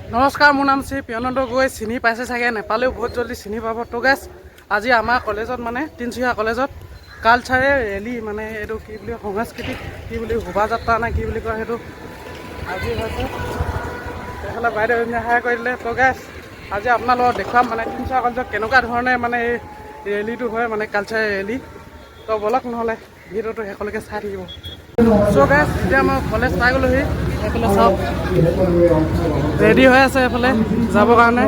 নমস্কাৰ, মোৰ নাম শ্ৰী প্ৰিয়নন্দ গগৈ। চিনি পাইছে চাগে, নেপালেও বহুত জলদি চিনি পাব। তো গাইছ, আজি আমাৰ কলেজত মানে তিনিচুকীয়া কলেজত কালচাৰেল ৰেলী, মানে এইটো কি বুলি সাংস্কৃতিক কি বুলি শোভাযাত্ৰা নে কি বুলি কয়, সেইটো আজি হৈছে। এইফালে বাইদেউ সহায় কৰি দিলে। তো গাইছ, আজি আপোনালোকক দেখুৱাম মানে তিনিচুকীয়া কলেজত কেনেকুৱা ধৰণে মানে এই ৰেলীটো হয়, মানে কালচাৰেল ৰেলী। তো বলক নহ'লে ভিডিঅ'টো শেষলৈকে চাই থাকিব। চ' গাইছ, এতিয়া মই কলেজ পাই গ'লোহি। এইফালে চাওক, ৰেডি হৈ আছে এইফালে যাবৰ কাৰণে।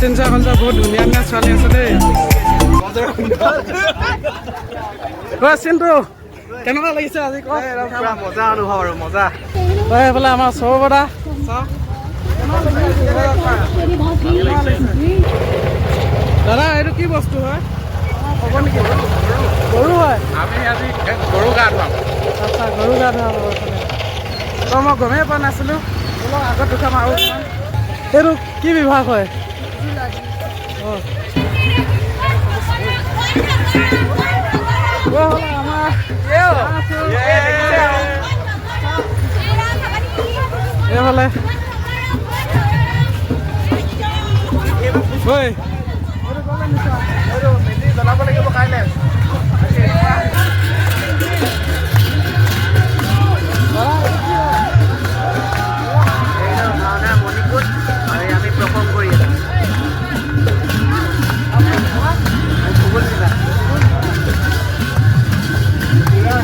তিনিচুকীয়া কলেজত বহুত ধুনীয়া ধুনীয়া ছোৱালী আছে দেই। চিন্তু কেনেকুৱা লাগিছে আজি? মজা অনুভৱ আৰু মজা। এইফালে আমাৰ সৌবদা দাদা, এইটো কি বস্তু হয় ক'ব নেকি? গৰু হয়। আমি আজি গৰু গা ধুৱাম। আচ্ছা, গৰু গা ধুৱাম। তো মই গমেই পোৱা নাছিলোঁ। অলপ আগত দুখাম আৰু এইটো কি বিভাগ হয়? এইফালে জ্বলাব লাগিব কাইলৈ। মণিপুৰ আৰু আমি প্ৰথম কৰি আছো।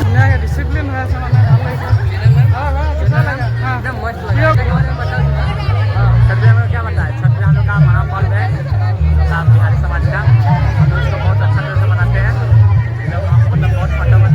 ধুনীয়াকৈ ডিচিপ্লিন হৈ আছে, মানে ভাল লাগিছে। छत्तीसगढ़ क्या बताए? छत्तीसगढ़ का महापर्व है बिहारी समाज का, और उसको बहुत अच्छा तरह से मनाते हैं। मतलब बहुत फटाफट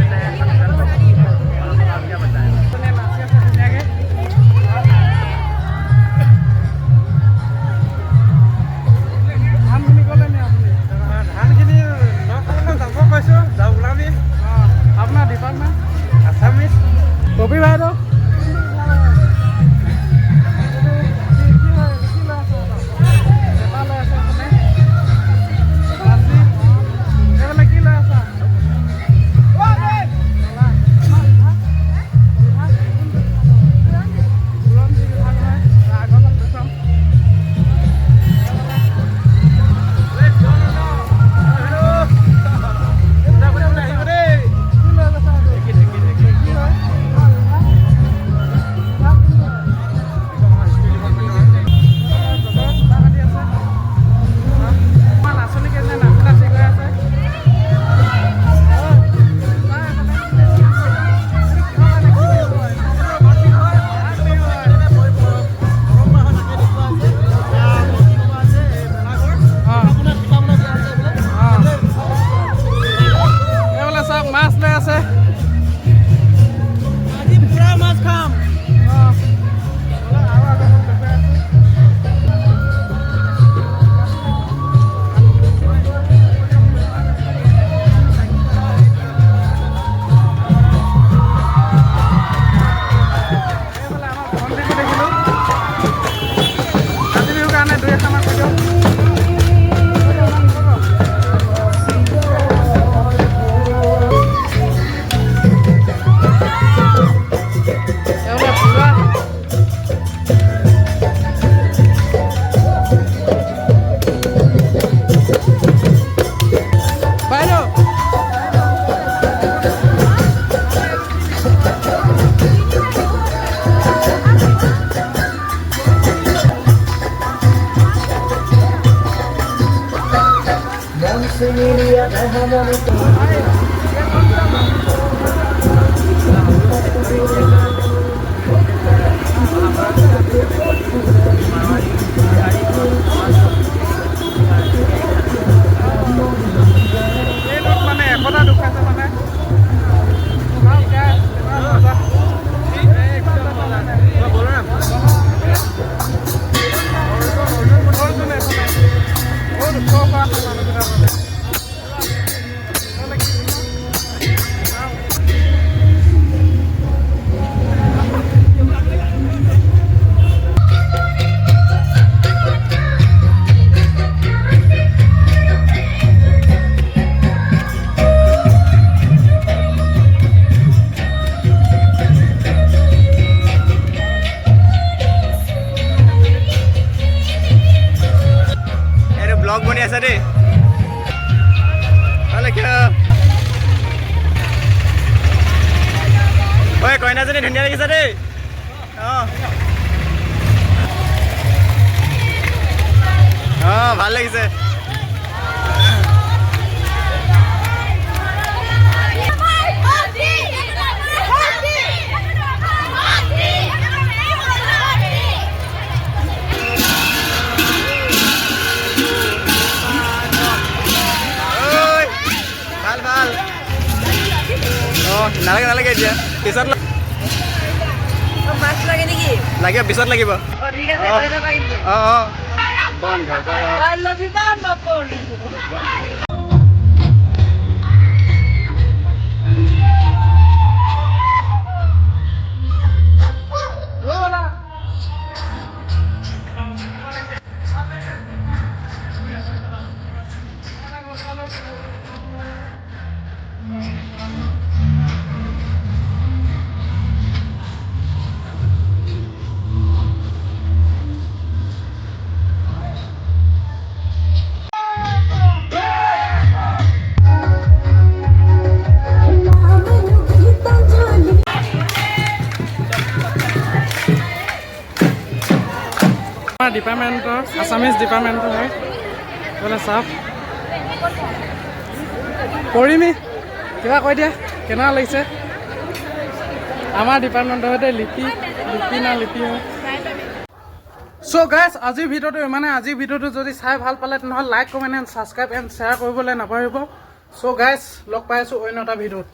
এইটোত মানে একতা দুখাইছে মানে এইটো ব্লগ বনি আছে দেই ঐ কইনাজনী ধুনীয়া লাগিছে দেই অঁ ভাল লাগিছে ভাল ভাল অঁ নালাগে নালাগে এতিয়া পিছত লাগিব পিছত লাগিব অঁ অঁ আমাৰ ডিপাৰ্টমেণ্টৰ আছামিজ ডিপাৰ্টমেণ্টৰ হয় বোলে চাওক কৰিমি কিবা কৈ দিয়া কেনেকুৱা লাগিছে আমাৰ ডিপাৰ্টমেণ্টৰ সৈতে লিপি হয় চ' গাইজ আজিৰ ভিডিঅ'টো মানে আজিৰ ভিডিঅ'টো যদি চাই ভাল পালে তেনেহ'লে like comment and subscribe and share কৰিবলৈ নাপাহৰিব চ' গাইজ লগ পাই আছোঁ অন্য এটা ভিডিঅ'ত